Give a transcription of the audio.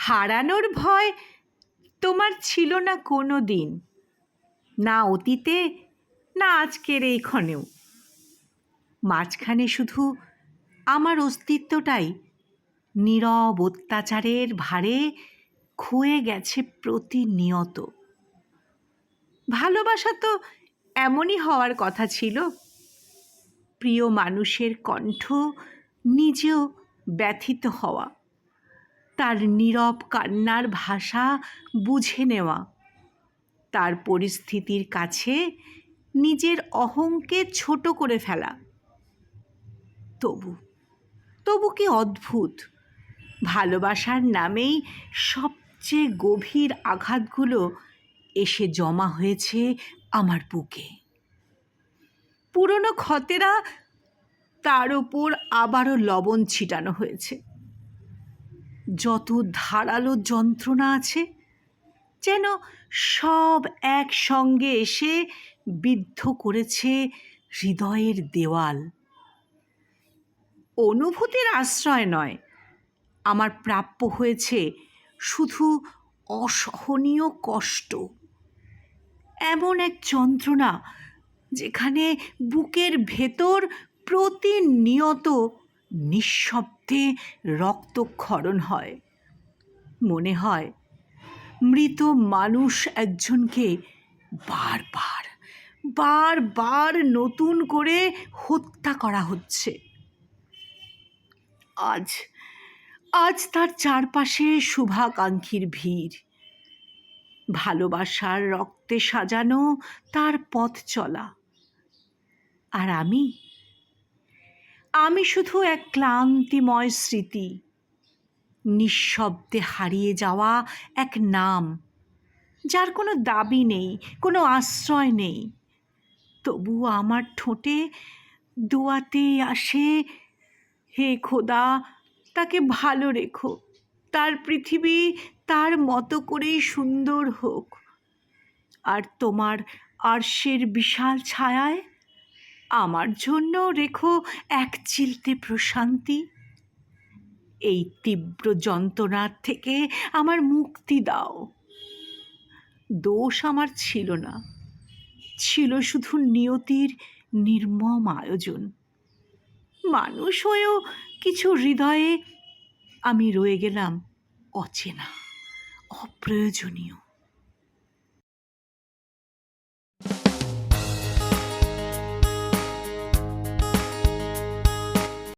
হারানোর ভয় তোমার ছিল না কোনো দিন, না অতীতে না আজকের এইক্ষণেও। মাঝখানে শুধু আমার অস্তিত্বটাই নীরব অত্যাচারের ভারে ক্ষয়ে গেছে প্রতিনিয়ত। ভালোবাসা তো এমনই হওয়ার কথা ছিল, প্রিয় মানুষের কণ্ঠ নিজেও ব্যথিত হওয়া, তার নীরব কান্নার ভাষা বুঝে নেওয়া, তার পরিস্থিতির কাছে নিজের অহংকে ছোট করে ফেলা। তবু কি অদ্ভুত, ভালোবাসার নামেই সবচেয়ে গভীর আঘাতগুলো এসে জমা হয়েছে আমার বুকে। পুরনো ক্ষতেরা, তার ওপর আবারও লবণ ছিটানো হয়েছে। যত ধারালো যন্ত্রণা আছে যেন সব একসঙ্গে এসে বিদ্ধ করেছে হৃদয়ের দেওয়াল। অনুভূতির আশ্রয় নয়, আমার প্রাপ্য হয়েছে শুধু অসহনীয় কষ্ট, এমন এক যন্ত্রণা যেখানে বুকের ভেতর প্রতিনিয়ত নিঃশব্দে রক্তক্ষরণ হয়। মনে হয় মৃত মানুষ একজনকে বারবার বারবার নতুন করে হত্যা করা হচ্ছে। আজ তার চারপাশে শুভাকাঙ্ক্ষীর ভিড়, ভালোবাসার রক্তে সাজানো তার পথ চলা। আর আমি শুধু এক ক্লান্তিময় স্মৃতি, নিঃশব্দে হারিয়ে যাওয়া এক নাম, যার কোনো দাবি নেই, কোনো আশ্রয় নেই। তবুও আমার ঠোঁটে দোয়াতেই আসে, হে খোদা, তাকে ভালো রেখো, তার পৃথিবী তার মতো করেই সুন্দর হোক, আর তোমার আরশের বিশাল ছায়ায় আমার জন্য রেখো এক চিলতে প্রশান্তি। এই তীব্র যন্ত্রণার থেকে আমার মুক্তি দাও। দোষ আমার ছিল না, ছিল শুধু নিয়তির নির্মম আয়োজন। মানুষ হয়েও কিছু হৃদয়ে আমি রয়ে গেলাম অচেনা, অপ্রয়োজনীয়।